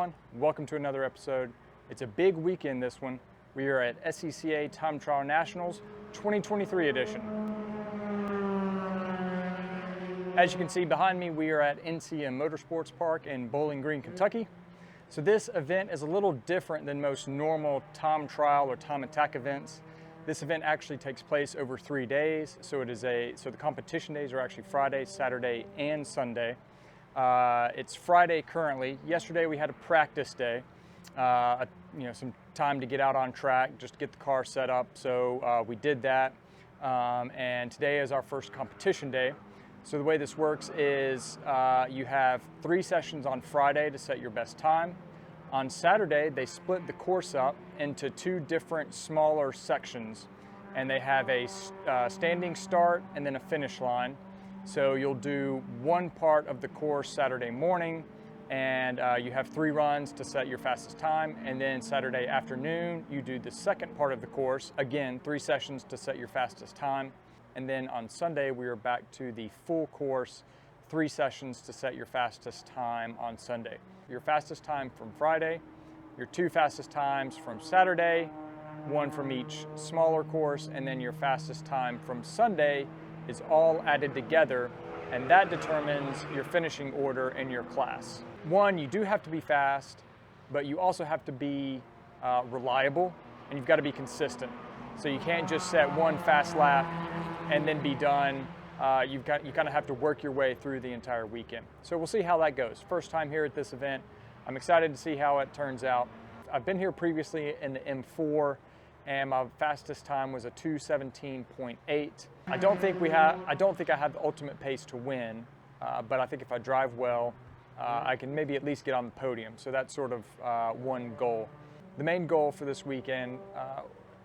everyone. Welcome to another episode. It's a big weekend, this one. We are at SCCA Time Trial Nationals 2023 edition. As you can see behind me, we are at NCM Motorsports Park in Bowling Green, Kentucky. So this event is a little different than most normal time trial or time attack events. This event actually takes place over 3 days. So the competition days are actually Friday, Saturday, and Sunday. It's Friday currently. Yesterday we had a practice day, some time to get out on track, just to get the car set up. So we did that, and today is our first competition day. So the way this works is you have 3 sessions on Friday to set your best time. On Saturday, they split the course up into 2 different smaller sections, and they have a standing start and then a finish line. So you'll do one part of the course Saturday morning, and you have 3 runs to set your fastest time. And then Saturday afternoon, you do the second part of the course. Again, 3 sessions to set your fastest time. And then on Sunday, we are back to the full course, 3 sessions to set your fastest time on Sunday. Your fastest time from Friday, your 2 fastest times from Saturday, 1 from each smaller course, and then your fastest time from Sunday is all added together, and that determines your finishing order in your class. One, you do have to be fast, but you also have to be reliable, and you've got to be consistent. So you can't just set 1 fast lap and then be done. You kind of have to work your way through the entire weekend. So we'll see how that goes. First time here at this event. I'm excited to see how it turns out. I've been here previously in the M4, and my fastest time was a 2:17.8. I don't think I have the ultimate pace to win, but I think if I drive well, I can maybe at least get on the podium. So that's sort of one goal. The main goal for this weekend,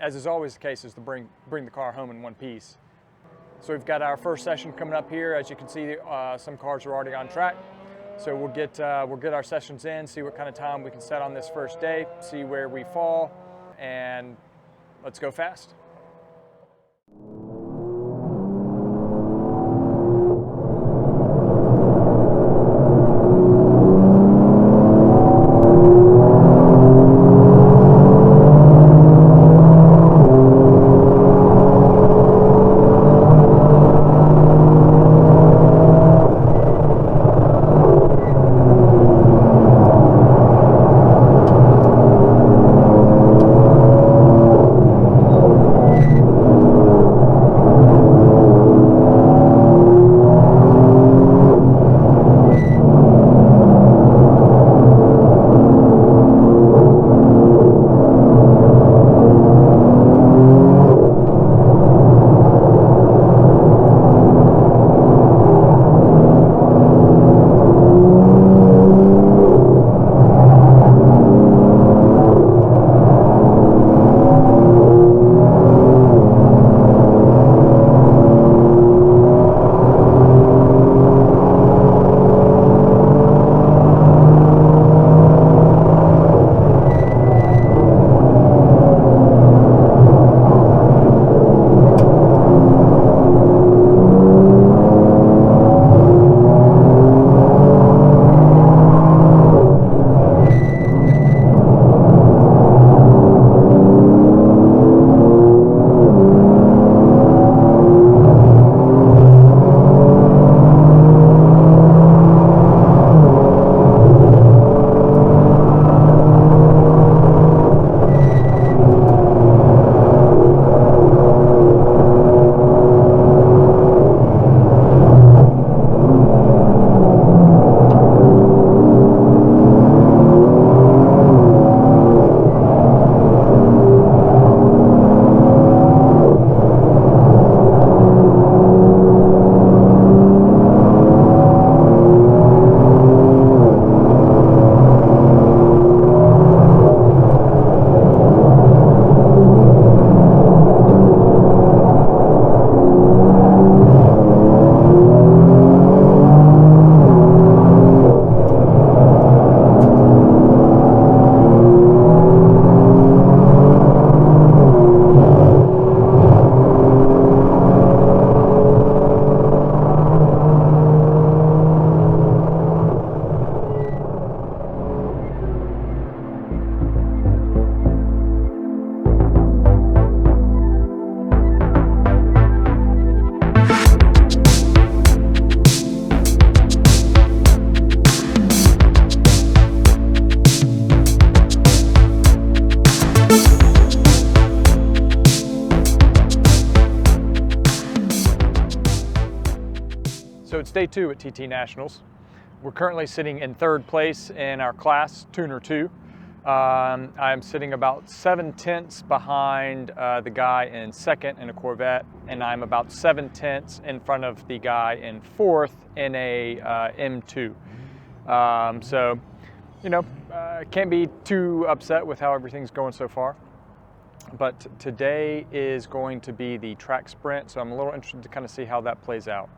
as is always the case, is to bring the car home in one piece. So we've got our first session coming up here. As you can see, some cars are already on track. So we'll get our sessions in, see what kind of time we can set on this first day, see where we fall, and let's go fast. So it's day 2 at TT Nationals. We're currently sitting in 3rd place in our class, Tuner 2. I'm sitting about 7/10 behind the guy in 2nd in a Corvette, and I'm about 7/10 in front of the guy in 4th in a M2. So, you know, can't be too upset with how everything's going so far. But today is going to be the track sprint, so I'm a little interested to kind of see how that plays out.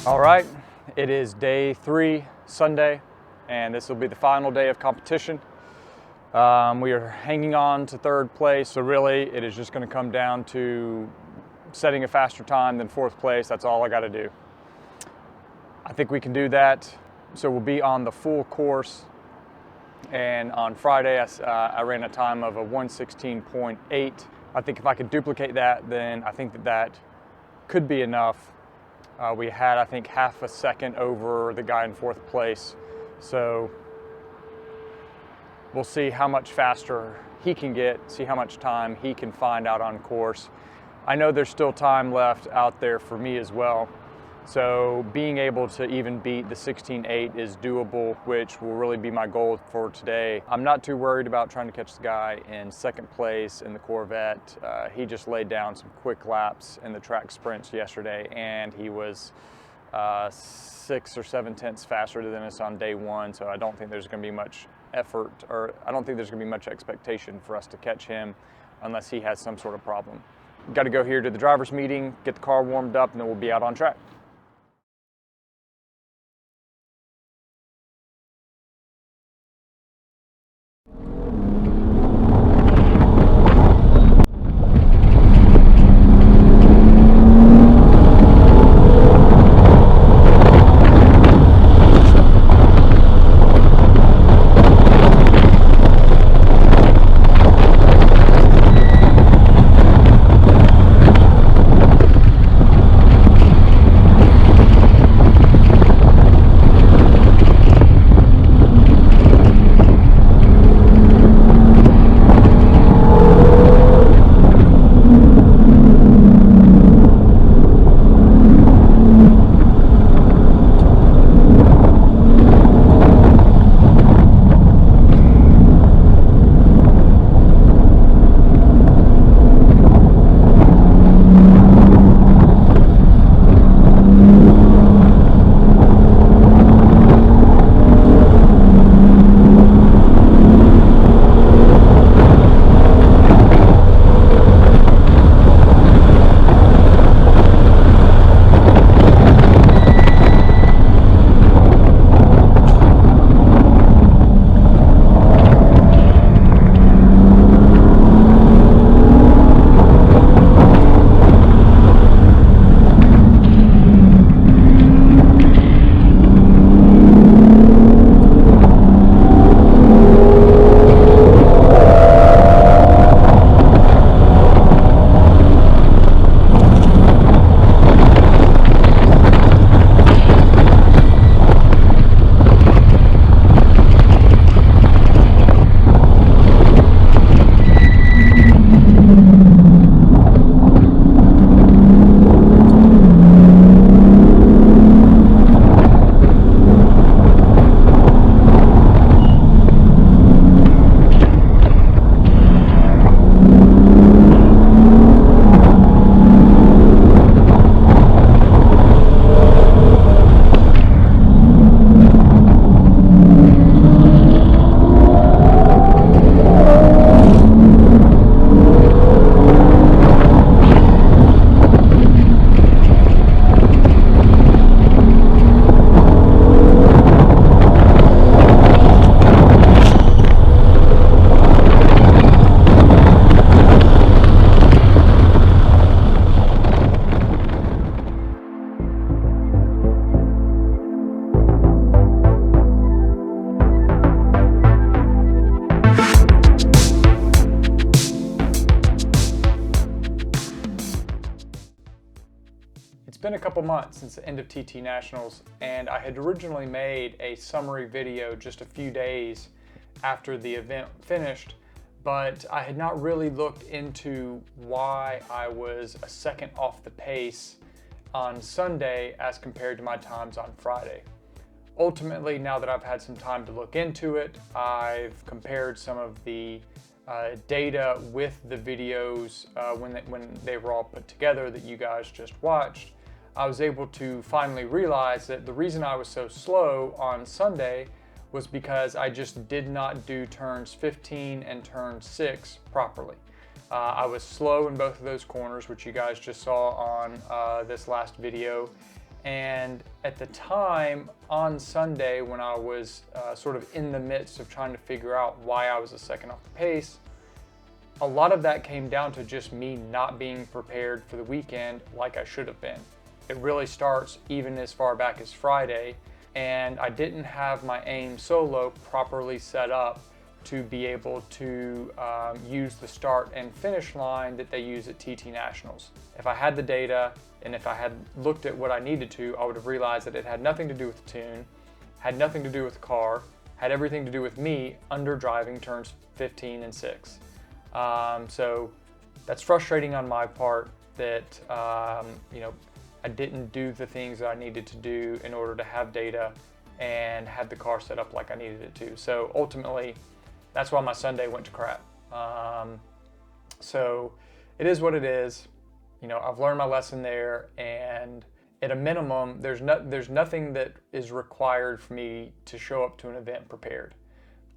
All right, it is day 3, Sunday, and this will be the final day of competition. We are hanging on to 3rd place, so really it is just going to come down to setting a faster time than 4th place. That's all I got to do. I think we can do that. So we'll be on the full course, and on Friday I ran a time of a 1:16.8. I think if I could duplicate that, then I think that could be enough. We had, I think, half a second over the guy in 4th place. So we'll see how much faster he can get, see how much time he can find out on course. I know there's still time left out there for me as well. So being able to even beat the 16.8 is doable, which will really be my goal for today. I'm not too worried about trying to catch the guy in second place in the Corvette. He just laid down some quick laps in the track sprints yesterday, and he was 6 or 7 tenths faster than us on day one, so I don't think there's going to be much effort, or I don't think there's going to be much expectation for us to catch him unless he has some sort of problem. Got to go here to the driver's meeting, get the car warmed up, and then we'll be out on track. It's been a couple months since the end of TT Nationals, and I had originally made a summary video just a few days after the event finished, but I had not really looked into why I was a second off the pace on Sunday as compared to my times on Friday. Ultimately, now that I've had some time to look into it, I've compared some of the data with the videos when they were all put together that you guys just watched. I was able to finally realize that the reason I was so slow on Sunday was because I just did not do turns 15 and turn 6 properly. I was slow in both of those corners, which you guys just saw on this last video. And at the time on Sunday, when I was sort of in the midst of trying to figure out why I was a second off the pace, a lot of that came down to just me not being prepared for the weekend like I should have been. It really starts even as far back as Friday, and I didn't have my AIM solo properly set up to be able to use the start and finish line that they use at TT Nationals. If I had the data and if I had looked at what I needed to, I would have realized that it had nothing to do with the tune, had nothing to do with the car, had everything to do with me under driving turns 15 and 6. So that's frustrating on my part that, I didn't do the things that I needed to do in order to have data and have the car set up like I needed it to. So ultimately, that's why my Sunday went to crap. So it is what it is. You know, I've learned my lesson there, and at a minimum, there's nothing that is required for me to show up to an event prepared.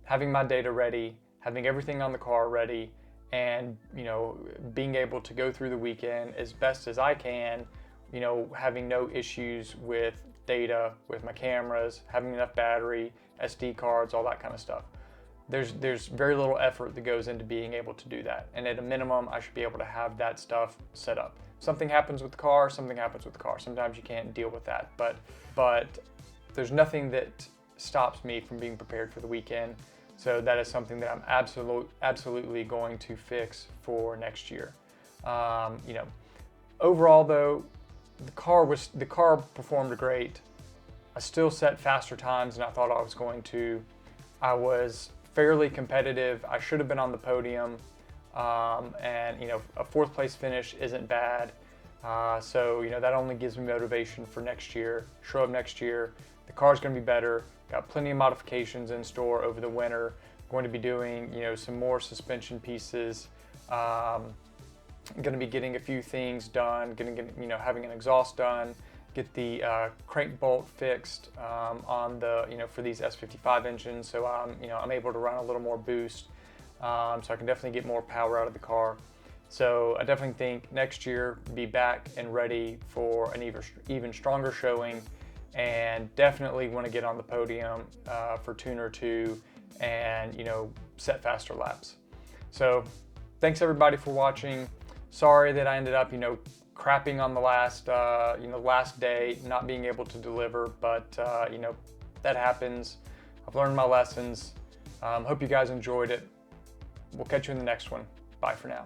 Having my data ready, having everything on the car ready, and, you know, being able to go through the weekend as best as I can, you know, having no issues with data, with my cameras, having enough battery, SD cards, all that kind of stuff. There's very little effort that goes into being able to do that. And at a minimum, I should be able to have that stuff set up. Something happens with the car, something happens with the car. Sometimes you can't deal with that, but there's nothing that stops me from being prepared for the weekend. So that is something that I'm absolutely going to fix for next year. You know, overall though, the car performed great. I still set faster times than I thought I was going to. I was fairly competitive. I should have been on the podium, and you know, a 4th place finish isn't bad. So you know, that only gives me motivation for next year. Show up next year. The car's going to be better. Got plenty of modifications in store over the winter. Going to be doing, you know, some more suspension pieces. Going to be getting a few things done. Going to get, you know, having an exhaust done. Get the crank bolt fixed on the, you know, for these S55 engines. So you know, I'm able to run a little more boost. So I can definitely get more power out of the car. So I definitely think next year be back and ready for an even stronger showing. And definitely want to get on the podium for Tuner 2 and, you know, set faster laps. So thanks everybody for watching. Sorry that I ended up, you know, crapping on the last, you know, last day, not being able to deliver, but you know, that happens. I've learned my lessons. Hope you guys enjoyed it. We'll catch you in the next one. Bye for now.